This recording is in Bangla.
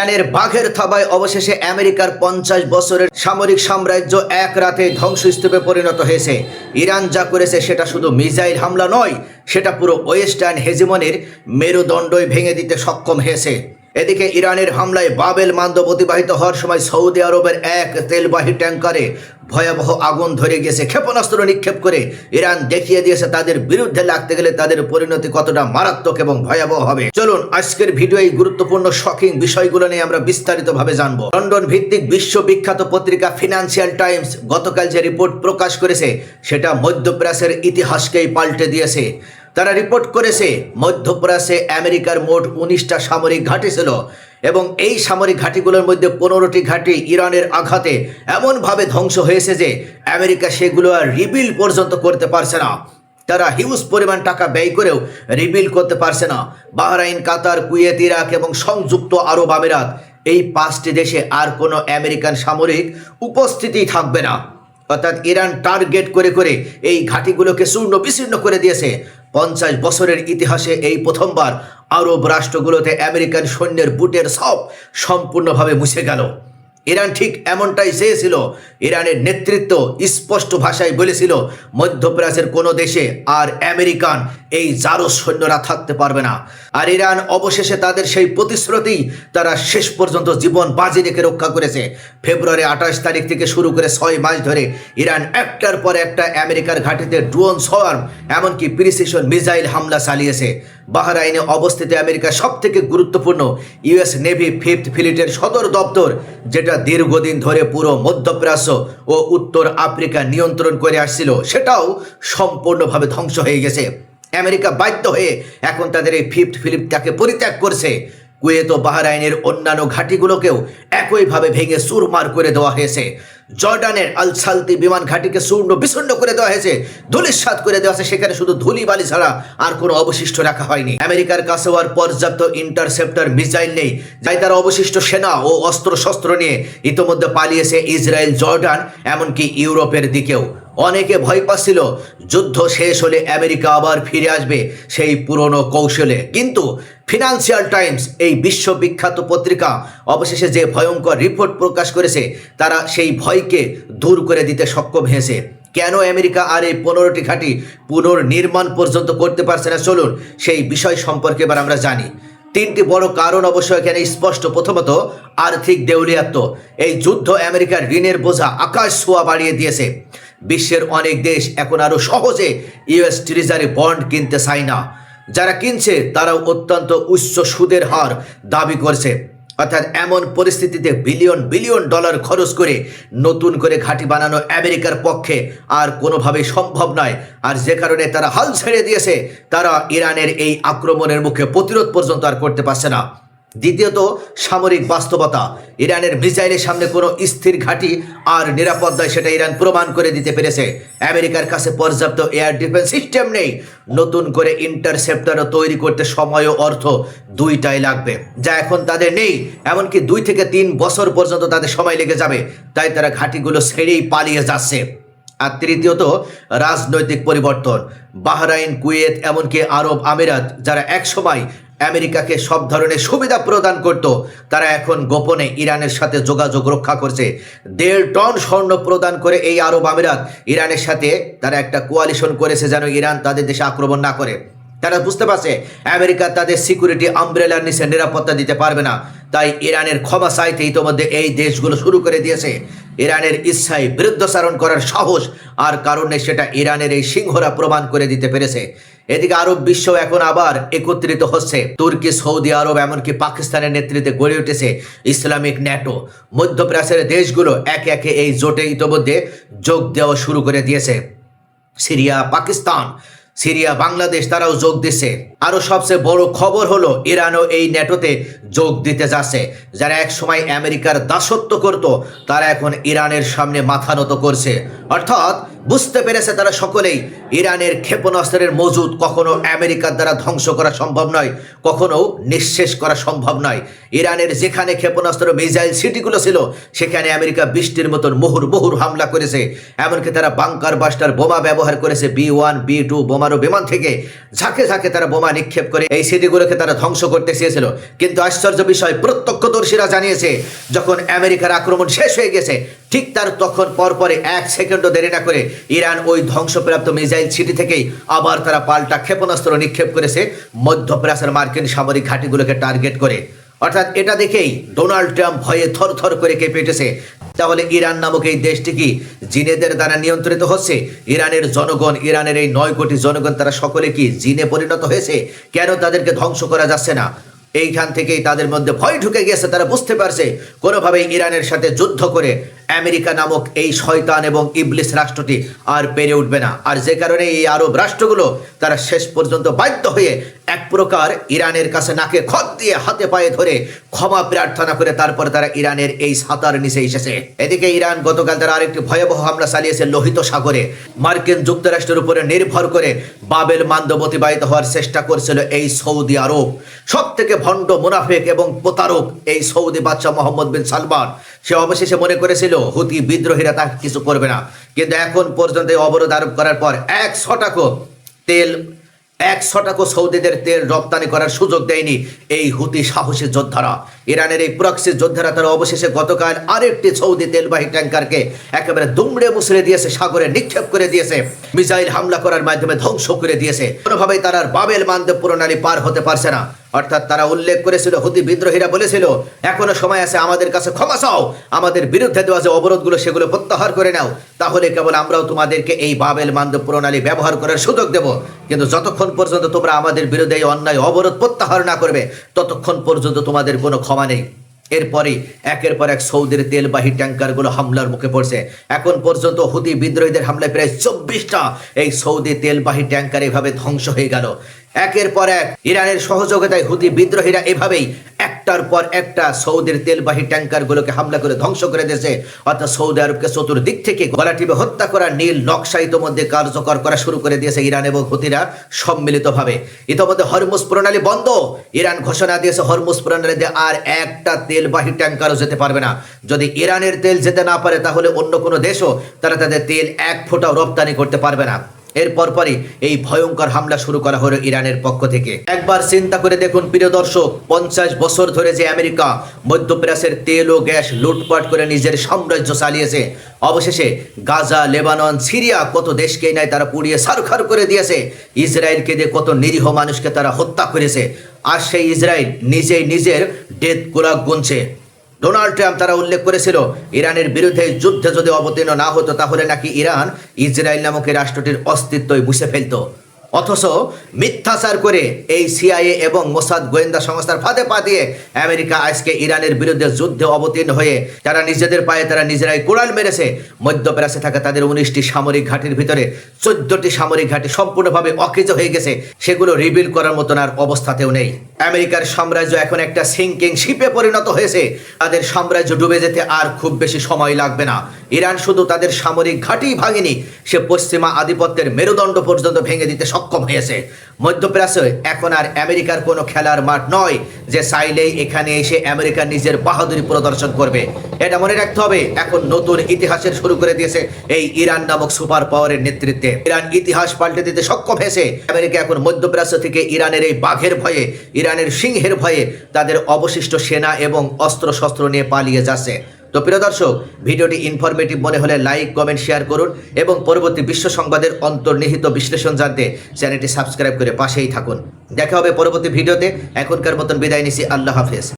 ইরানের বাঘের থাবায় অবশেষে আমেরিকার 50 বছরের সামরিক সাম্রাজ্য এক রাতে ধ্বংসস্তূপে পরিণত হয়েছে। ইরান যা করেছে সেটা শুধু মিসাইল হামলা নয়, সেটা পুরো ওয়েস্টার্ন হেজিমনির মেরুদণ্ডই ভেঙে দিতে সক্ষম হয়েছে। এদিকে ইরানের হামলায় বাবেল মান্দব অতিবাহিত হওয়ার সময় সৌদি আরবের এক তেলবাহী ট্যাঙ্কারে ভয়াবহ আগুন ধরে গিয়েছে। ক্ষেপণাস্ত্র নিক্ষেপ করে ইরান দেখিয়ে দিয়েছে তাদের বিরুদ্ধে লাগতে গেলে তাদের পরিণতি কতটা মারাত্মক এবং ভয়াবহ হবে। চলুন আজকের ভিডিও এই গুরুত্বপূর্ণ শকিং বিষয়গুলো নিয়ে আমরা বিস্তারিতভাবে জানবো। লন্ডন ভিত্তিক বিশ্ববিখ্যাত পত্রিকা ফিনান্সিয়াল টাইমস গতকাল যে রিপোর্ট প্রকাশ করেছে সেটা মধ্যপ্রাচ্যের ইতিহাসকেই পাল্টে দিয়েছে। তারা রিপোর্ট করেছে মধ্যপ্রাচ্যে আমেরিকার মোট 19টা সামরিক ঘাঁটি ছিল এবং এই সামরিক ঘাঁটিগুলোর মধ্যে 15টি ঘাঁটি ইরানের আঘাতে এমনভাবে ধ্বংস হয়েছে যে আমেরিকা সেগুলো আর রিবিল পর্যন্ত করতে পারছে না। তারা হিউজ পরিমাণ টাকা ব্যয় করেও রিবিল করতে পারছে না। বাহরাইন, কাতার, কুয়েত, ইরাক এবং সংযুক্ত আরব আমিরাত, এই 5টি দেশে আর কোনো আমেরিকান সামরিক উপস্থিতি থাকবে না। অর্থাৎ ইরান টার্গেট করে করে এই ঘাঁটিগুলোকে চূর্ণ বিচূর্ণ করে দিয়েছে। 50 বছরের ইতিহাসে এই প্রথমবার আরব রাষ্ট্রগুলোতে আমেরিকান সৈন্যের বুটের ছাপ সম্পূর্ণভাবে মুছে গেল। ইরান ঠিক এমনটাই চেয়েছিল। ইরানের নেতৃত্ব স্পষ্ট ভাষায় বলেছিল মধ্যপ্রাচ্যের কোনো দেশে আর আমেরিকান এই জারজ সৈন্যরা থাকতে পারবে না। আর ইরান অবশেষে তাদের সেই প্রতিশ্রুতি তারা শেষ পর্যন্ত জীবন বাজি রেখে রক্ষা করেছে। ফেব্রুয়ারি 28 তারিখ থেকে শুরু করে 6 মাস ধরে ইরান একটার পর একটা আমেরিকার ঘাঁটিতে ড্রোন, সোয়ার্ম, এমনকি প্রিসিশন মিসাইল হামলা চালিয়েছে। বাহরাইনে অবস্থিত আমেরিকার সবথেকে গুরুত্বপূর্ণ ইউএস নেভি 5th ফ্লিটের সদর দপ্তর, যেটা দীর্ঘদিন ধরে পুরো মধ্যপ্রাচ্য ও উত্তর আফ্রিকা নিয়ন্ত্রণ করে আসছিল, সেটাও সম্পূর্ণভাবে ধ্বংস হয়ে গেছে। আমেরিকা বাধ্য হয়ে এখন তাদের এই 5th ফ্লিটটাকে পরিত্যাগ করছে। কুয়েত ও বাহরাইনের অন্যান্য ঘাঁটিগুলোকেও একইভাবে ভেঙে চুরমার করে দেওয়া হয়েছে। জর্ডানের আল সালতি বিমান ঘাঁটিকে চূর্ণ বিচূর্ণ করে দেওয়া হয়েছে, ধূলিসাৎ করে দেওয়া হয়েছে। সেখানে শুধু ধুলি বালি ছাড়া আর কোনো অবশিষ্ট রাখা হয়নি। আমেরিকার কাছেও আর পর্যাপ্ত ইন্টারসেপ্টর মিসাইল নেই, যাই তারা অবশিষ্ট সেনা ও অস্ত্রশস্ত্র নিয়ে ইতোমধ্যে পালিয়েছে ইসরায়েল, জর্ডান, এমনকি ইউরোপের দিকেও। অনেকে ভয় পাচ্ছিল যুদ্ধ শেষ হলে আমেরিকা আবার ফিরে আসবে সেই পুরনো কৌশলে, কিন্তু ফিনান্সিয়াল টাইমস, এই বিশ্ববিখ্যাত পত্রিকা, অবশেষে যে ভয়ঙ্কর রিপোর্ট প্রকাশ করেছে তারা সেই ভয়কে দূর করে দিতে সক্ষম হয়েছে। কেন আমেরিকা আর এই 15টি ঘাঁটি পুনর্নির্মাণ পর্যন্ত করতে পারছে না, চলুন সেই বিষয় সম্পর্কে এবার আমরা জানি। 3টি বড় কারণ অবশ্য এখানে স্পষ্ট। প্রথমত, আর্থিক দেউলিয়াত্ব। এই যুদ্ধ আমেরিকার ঋণের বোঝা আকাশ ছোঁয়া বাড়িয়ে দিয়েছে। বিশ্বের অনেক দেশ এখন আরও সহজে ইউএস ট্রেজারি বন্ড কিনতে চায় না। যারা কিনছে তারাও অত্যন্ত উচ্চ সুদের হার দাবি করছে। অর্থাৎ এমন পরিস্থিতিতে বিলিয়ন বিলিয়ন ডলার খরচ করে নতুন করে ঘাঁটি বানানো আমেরিকার পক্ষে আর কোনোভাবেই সম্ভব নয়। আর যে কারণে তারা হাল ছেড়ে দিয়েছে, তারা ইরানের এই আক্রমণের মুখে প্রতিরোধ পর্যন্ত আর করতে পারছে না। দ্বিতীয়ত, সামরিক বাস্তবতা। ইরানের মিসাইলের সামনে কোনো স্থির ঘাঁটি আর নিরাপদ নয়, সেটা ইরান প্রমাণ করে দিতে পেরেছে। আমেরিকার কাছে পর্যাপ্ত এয়ার ডিফেন্স সিস্টেম নেই। নতুন করে ইন্টারসেপ্টরও তৈরি করতে সময় ও অর্থ দুইটাই লাগবে, যা এখন তাদের নেই। এমনকি 2 থেকে 3 বছর পর্যন্ত তাদের সময় লেগে যাবে। তাই তারা ঘাঁটিগুলো ছেড়েই পালিয়ে যাচ্ছে। আর তৃতীয়ত, রাজনৈতিক পরিবর্তন। বাহরাইন, কুয়েত, এমনকি আরব আমিরাত, যারা একসময় আমেরিকাকে সব ধরনের সুবিধা প্রদান করত, তারা এখন গোপনে ইরানের সাথে যোগাযোগ রক্ষা করছে। 1.5 টন স্বর্ণ প্রদান করে এই আরব আমিরাত ইরানের সাথে তারা একটা কোয়ালিশন করেছে যেন ইরান তাদের দেশে আক্রমণ না করে। তারা বুঝতে পারছে আমেরিকা তাদের সিকিউরিটি আমব্রেলার নিচে নিরাপত্তা দিতে পারবে না। তাই ইরানের ক্ষমা চাইতে ইতোমধ্যে এই দেশগুলো শুরু করে দিয়েছে। ইরানের ইচ্ছায় বিরুদ্ধাচরণ করার সাহস আর কারণে সেটা ইরানের এই সিংহরা প্রমাণ করে দিতে পেরেছে। এদিকে আরব বিশ্ব এখন আবার একত্রিত হচ্ছে। তুর্কি, সৌদি আরব, এমনকি পাকিস্তানের নেতৃত্বে গড়ে উঠেছে ইসলামিক ন্যাটো। মধ্যপ্রাচ্যের দেশগুলো একে একে এই জোটে ইতোমধ্যে যোগ দেওয়া শুরু করে দিয়েছে। সিরিয়া, পাকিস্তান, সিরিয়া, বাংলাদেশ, তারাও যোগ দিচ্ছে। আরও সবচেয়ে বড় খবর হলো ইরানও এই ন্যাটোতে যোগ দিতে যাচ্ছে। যারা এক সময় আমেরিকার দাসত্ব করত, তারা এখন ইরানের সামনে মাথা নত করছে। অর্থাৎ বুঝতে পেরেছে তারা সকলেই ইরানের ক্ষেপণাস্ত্রের মজুদ কখনো আমেরিকার দ্বারা ধ্বংস করা সম্ভব নয়, কখনো নিঃশেষ করা সম্ভব নয়। ইরানের যেখানে ক্ষেপণাস্ত্র মিসাইল সিটিগুলো ছিল সেখানে আমেরিকা বৃষ্টির মতন মুহুর হামলা করেছে। এমনকি তারা বাংকার বাস্টার বোমা ব্যবহার করেছে। B1, B2 বোমারু বিমান থেকে ঝাঁকে ঝাঁকে তারা বোমা নিক্ষেপ করে এই সিটিগুলোকে তারা ধ্বংস করতে চেয়েছিল। কিন্তু আশ্চর্য বিষয়, প্রত্যক্ষদর্শীরা জানিয়েছে যখন আমেরিকার আক্রমণ শেষ হয়ে গেছে ঠিক তার তখন পরপরে 1 সেকেন্ডও দেরি না করে ইরান ওই ধ্বংসপ্রাপ্ত মিসাইল সিটি থেকেই আবার তারা পাল্টা ক্ষেপণাস্ত্র নিক্ষেপ করেছে মধ্যপ্রাচ্যের মার্কিন সামরিক ঘাঁটিগুলোকে টার্গেট করে। অর্থাৎ এটা দেখেই ডোনাল্ড ট্রাম্প ভয়ে থরথর করে কেঁপে উঠেছে। তাহলে ইরান নামক এই দেশটি কি জিনেদের দ্বারা নিয়ন্ত্রিত হচ্ছে? ইরানের জনগণ, ইরানের এই 9 কোটি জনগণ তারা সকলে কি জিনে পরিণত হয়েছে? কেন তাদেরকে ধ্বংস করা যাচ্ছে না? এইখান থেকেই তাদের মধ্যে ভয় ঢুকে গেছে। তারা বুঝতে পারছে কোনোভাবেই ইরানের সাথে যুদ্ধ করে আমেরিকা নামক এই শয়তান এবং ইবলিস রাষ্ট্রটি আর পেরে উঠবে না। আর যে কারণে এই আরব রাষ্ট্রগুলো তারা শেষ পর্যন্ত বাধ্য হয়ে এক প্রকার ইরানের কাছে নাকে খত দিয়ে হাতে পায়ে ধরে ক্ষমা প্রার্থনা করে তারপরে তারা ইরানের এই ছাতার নিচে এসেছে। এদিকে ইরান গতকাল তারা আরেকটি ভয়াবহ হামলা চালিয়েছে লোহিত সাগরে। মার্কিন যুক্তরাষ্ট্রের উপরে নির্ভর করে বাবেল মান্দব অতিবাহিত হওয়ার চেষ্টা করছিল এই সৌদি আরব। সব থেকে ভণ্ড, মুনাফিক এবং প্রতারক এই সৌদি বাদশাহ মোহাম্মদ বিন সালমান, সে অবশেষে মনে করেছিল হুতি বিদ্রোহীরা তাকে কিছু করবে না। কিন্তু এখন পর্যন্ত অবরোধ আরোপ করার পর 100 টাকা সৌদিদের তেল রপ্তানি করার সুযোগ দেয়নি এই হুতি সাহসী যোদ্ধারা। ইরানের এই প্রক্সি যোদ্ধারা তারা অবশেষে গতকাল আরেকটি সৌদি তেলবাহী ট্যাঙ্কারকে একেবারে দুমড়ে মুচড়ে দিয়েছে, সাগরে নিক্ষেপ করে দিয়েছে, মিসাইল হামলা করার মাধ্যমে ধ্বংস করে দিয়েছে। কোনোভাবেই তারা বাবেল মান্দব প্রণালী পার হতে পারছে না। অর্থাৎ তারা উল্লেখ করেছিল, হুতি বিদ্রোহীরা বলেছিল এখনো সময় আছে, আমাদের কাছে ক্ষমা চাও, আমাদের বিরুদ্ধে দেওয়া যে অবরোধগুলো সেগুলো প্রত্যাহার করে নাও, তাহলে কেবল আমরাও তোমাদেরকে এই বাবেল মান্দব প্রণালী ব্যবহার করার সুযোগ দেব। কিন্তু যতক্ষণ পর্যন্ত তোমরা আমাদের বিরুদ্ধে এই অন্যায় অবরোধ প্রত্যাহার না করবে ততক্ষণ পর্যন্ত তোমাদের কোনো ক্ষমা নেই। এরপরে একের পর এক সৌদির তেলবাহী ট্যাঙ্কারগুলো হামলার মুখে পড়ছে। এখন পর্যন্ত হুতি বিদ্রোহীদের হামলায় প্রায় 24টা এই সৌদি তেলবাহী ট্যাঙ্কার এভাবে ধ্বংস হয়ে গেল। একের পর এক ইরানের সহযোগিতায় হুতি বিদ্রোহীরা এভাবেই একটার পর একটা সৌদির তেলবাহী ট্যাঙ্কারগুলোকে হামলা করে ধ্বংস করে দিয়েছে। অর্থাৎ সৌদি আরবকে চতুর্দিক থেকে গলা টিপে হত্যা করা নীল নকশা ইতোমধ্যে কার্যকর করা শুরু করে দিয়েছে ইরান এবং হুতিরা সম্মিলিতভাবে। ইতোমধ্যে হরমুজ প্রণালী বন্ধ। ইরান ঘোষণা দিয়েছে হরমুজ প্রণালীতে আর একটা তেলবাহী ট্যাঙ্কারও যেতে পারবে না। যদি ইরানের তেল যেতে না পারে তাহলে অন্য কোনো দেশও তারা তাদের তেল 1 ফোঁটাও রপ্তানি করতে পারবে না। এরপর পরই এই ভয়ঙ্কর হামলা শুরু করা হলো ইরানের পক্ষ থেকে। একবার চিন্তা করে দেখুন প্রিয় দর্শক, 50 বছর ধরে যে আমেরিকা মধ্যপ্রাচ্যের তেল ও গ্যাস লুটপাট করে নিজের সাম্রাজ্য চালিয়েছে, অবশেষে গাজা, লেবানন, সিরিয়া কত দেশকেই নাই তারা পুড়িয়ে ছারখার করে দিয়েছে। ইসরায়েলকে দিয়ে কত নিরীহ মানুষকে তারা হত্যা করেছে। আর সেই ইসরায়েল নিজেই নিজের ডেথ ক্লক গুনছে। ডোনাল্ড ট্রাম্প তারা উল্লেখ করেছিল ইরানের বিরুদ্ধে যুদ্ধে যদি অবতীর্ণ না হতো তাহলে নাকি ইরান ইসরায়েল নামক এই রাষ্ট্রটির অস্তিত্বই মুছে ফেলত। অথচ মিথ্যাচার করে এই সিআইএ এবং মোসাদ গোয়েন্দা সংস্থার ফাঁদে পা দিয়ে আমেরিকা আজকে ইরানের বিরুদ্ধে যুদ্ধে অবতীর্ণ হয়ে তারা নিজেদের পায়ে তারা নিজেরাই কোড়াল মেরেছে। মধ্যপ্রাচ্যে থাকা তাদের 19টি সামরিক ঘাঁটির ভিতরে 14টি সামরিক ঘাঁটি সম্পূর্ণভাবে অকেজ হয়ে গেছে, সেগুলো রিবিল করার মতন আর অবস্থাতেও নেই। আমেরিকার সাম্রাজ্য এখন একটা সিঙ্কিং শিপে পরিণত হয়েছে। তাদের সাম্রাজ্য ডুবে যেতে আর খুব বেশি সময় লাগবে না। ইরান শুধু তাদের সামরিক ঘাঁটি ভাঙেনি, সে পশ্চিমা আধিপত্যের মেরুদণ্ড পর্যন্ত ভেঙে দিতে সক্ষম হয়েছে। মধ্যপ্রাচ্যে এখন আর আমেরিকার কোনো খেলার মাঠ নয় যে চাইলেই এখানে এসে আমেরিকা নিজের বাহাদুরি প্রদর্শন করবে। এটা মনে রাখতে হবে, এখন নতুন ইতিহাসের শুরু করে দিয়েছে এই ইরান নামক সুপার পাওয়ারের নেতৃত্বে। ইরান ইতিহাস পাল্টে দিতে সক্ষম হয়েছে। আমেরিকা এখন মধ্যপ্রাচ্য থেকে ইরানের এই বাঘের ভয়ে, ইরানের সিংহের ভয়ে তাদের অবশিষ্ট সেনা এবং অস্ত্রশস্ত্র নিয়ে পালিয়ে যাচ্ছে। তো প্রিয় দর্শক, ভিডিওটি ইনফরমেটিভ মনে হলে লাইক, কমেন্ট, শেয়ার করুন এবং পরবর্তী বিশ্ব সংবাদের অন্তর্নিহিত বিশ্লেষণ জানতে চ্যানেলটি সাবস্ক্রাইব করে পাশেই থাকুন। দেখা হবে পরবর্তী ভিডিওতে। এখনকার মতন বিদায় নিচ্ছি। আল্লাহ হাফেজ।